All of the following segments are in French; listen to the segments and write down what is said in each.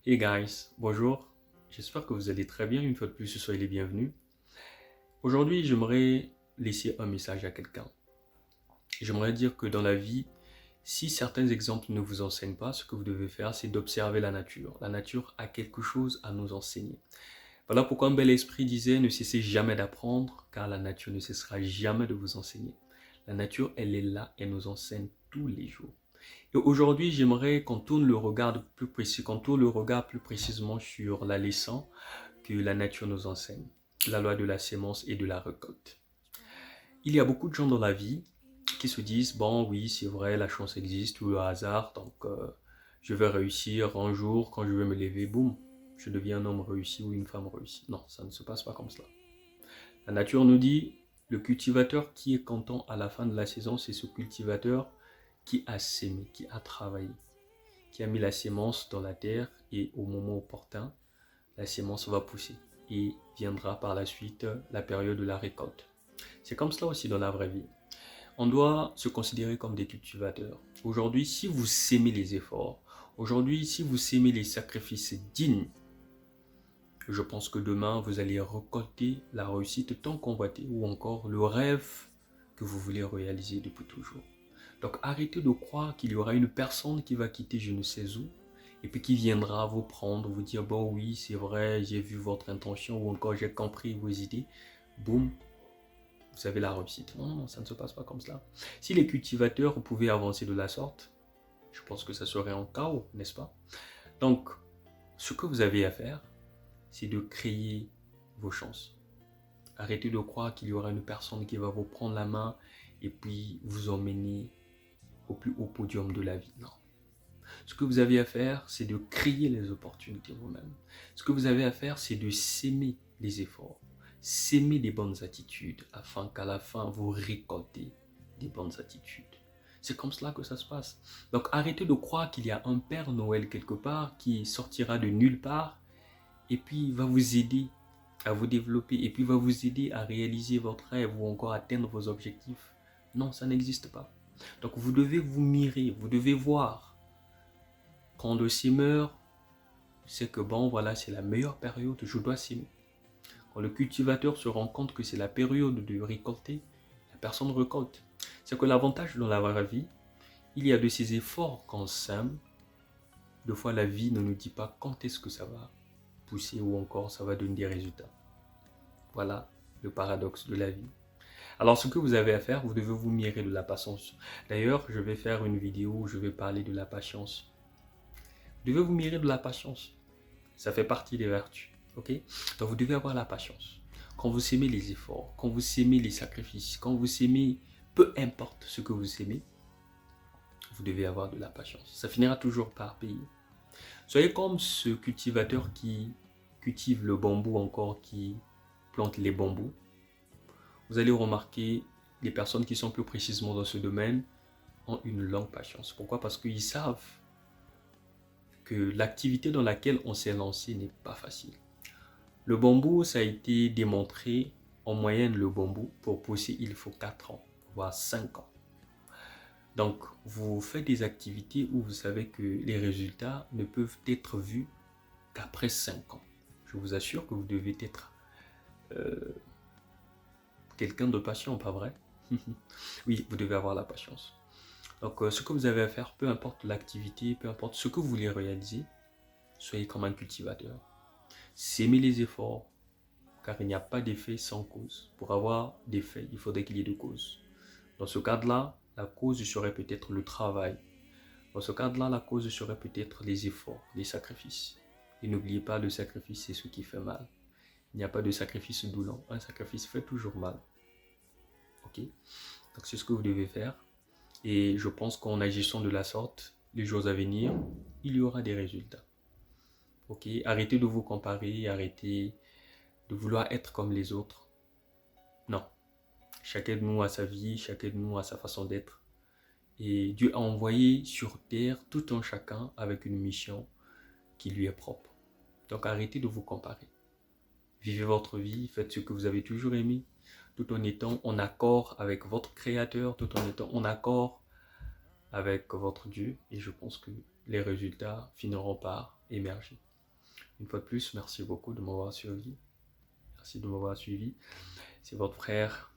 Hey guys, bonjour. J'espère que vous allez très bien. Une fois de plus, soyez les bienvenus. Aujourd'hui, j'aimerais laisser un message à quelqu'un. J'aimerais dire que dans la vie, si certains exemples ne vous enseignent pas, ce que vous devez faire, c'est d'observer la nature. La nature a quelque chose à nous enseigner. Voilà pourquoi un bel esprit disait ne cessez jamais d'apprendre, car la nature ne cessera jamais de vous enseigner. La nature, elle est là, elle nous enseigne tous les jours. Et aujourd'hui, j'aimerais qu'on tourne le regard plus précis, qu'on tourne le regard plus précisément sur la leçon que la nature nous enseigne, la loi de la sémence et de la récolte. Il y a beaucoup de gens dans la vie qui se disent, bon oui, c'est vrai, la chance existe ou le hasard, donc je vais réussir un jour, quand je vais me lever, boum, je deviens un homme réussi ou une femme réussie. Non, ça ne se passe pas comme cela. La nature nous dit, le cultivateur qui est content à la fin de la saison, c'est ce cultivateur qui a sémé, qui a travaillé, qui a mis la sémence dans la terre et au moment opportun, la sémence va pousser et viendra par la suite la période de la récolte. C'est comme cela aussi dans la vraie vie. On doit se considérer comme des cultivateurs. Aujourd'hui, si vous sémez les efforts, aujourd'hui, si vous sémez les sacrifices dignes, je pense que demain, vous allez récolter la réussite tant convoitée ou encore le rêve que vous voulez réaliser depuis toujours. Donc arrêtez de croire qu'il y aura une personne qui va quitter je ne sais où et puis qui viendra vous prendre, vous dire bon oui c'est vrai, j'ai vu votre intention ou encore j'ai compris vos idées. Boum, vous avez la réussite. Non, non, ça ne se passe pas comme cela. Si les cultivateurs pouvaient avancer de la sorte, je pense que ça serait un chaos, n'est-ce pas? Donc, ce que vous avez à faire, c'est de créer vos chances. Arrêtez de croire qu'il y aura une personne qui va vous prendre la main et puis vous emmener au plus haut podium de la vie. Non. Ce que vous avez à faire, c'est de créer les opportunités vous-même. Ce que vous avez à faire, c'est de s'aimer les efforts, s'aimer des bonnes attitudes, afin qu'à la fin, vous récoltez des bonnes attitudes. C'est comme cela que ça se passe. Donc arrêtez de croire qu'il y a un Père Noël quelque part qui sortira de nulle part et puis va vous aider à vous développer et puis va vous aider à réaliser votre rêve ou encore atteindre vos objectifs. Non, ça n'existe pas. Donc vous devez vous mirer, vous devez voir. Quand le semeur sait que bon, voilà, c'est la meilleure période, je dois s'aimer. Quand le cultivateur se rend compte que c'est la période de récolter, la personne récolte. C'est que l'avantage dans la vraie vie, il y a de ces efforts qu'on sème. Deux fois, la vie ne nous dit pas quand est-ce que ça va pousser ou encore ça va donner des résultats. Voilà le paradoxe de la vie. Alors, ce que vous avez à faire, vous devez vous mirer de la patience. D'ailleurs, je vais faire une vidéo où je vais parler de la patience. Vous devez vous mirer de la patience. Ça fait partie des vertus. Ok? Donc, vous devez avoir la patience. Quand vous s'aimez les efforts, quand vous s'aimez les sacrifices, quand vous s'aimez, peu importe ce que vous aimez, vous devez avoir de la patience. Ça finira toujours par payer. Soyez comme ce cultivateur qui cultive le bambou encore, qui plante les bambous. Vous allez remarquer les personnes qui sont plus précisément dans ce domaine ont une longue patience. Pourquoi? Parce qu'ils savent que l'activité dans laquelle on s'est lancé n'est pas facile. Le bambou, ça a été démontré, en moyenne, le bambou, pour pousser, il faut 4 ans, voire 5 ans. Donc, vous faites des activités où vous savez que les résultats ne peuvent être vus qu'après 5 ans. Je vous assure que vous devez être quelqu'un de patient, pas vrai? Oui, vous devez avoir la patience. Donc, ce que vous avez à faire, peu importe l'activité, peu importe ce que vous voulez réaliser, soyez comme un cultivateur. S'aimer les efforts, car il n'y a pas d'effet sans cause. Pour avoir d'effet, il faudrait qu'il y ait de cause. Dans ce cadre-là, la cause serait peut-être le travail. Dans ce cadre-là, la cause serait peut-être les efforts, les sacrifices. Et n'oubliez pas, le sacrifice, c'est ce qui fait mal. Il n'y a pas de sacrifice doulant. Un sacrifice fait toujours mal. Ok? Donc, c'est ce que vous devez faire. Et je pense qu'en agissant de la sorte, les jours à venir, il y aura des résultats. Ok? Arrêtez de vous comparer, arrêtez de vouloir être comme les autres. Non. Chacun de nous a sa vie, chacun de nous a sa façon d'être. Et Dieu a envoyé sur terre tout un chacun avec une mission qui lui est propre. Donc arrêtez de vous comparer. Vivez votre vie, faites ce que vous avez toujours aimé, tout en étant en accord avec votre Créateur, tout en étant en accord avec votre Dieu. Et je pense que les résultats finiront par émerger. Une fois de plus, merci beaucoup de m'avoir suivi. Merci de m'avoir suivi. C'est votre frère,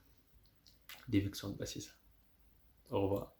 Davidson. Bah, c'est ça. Au revoir.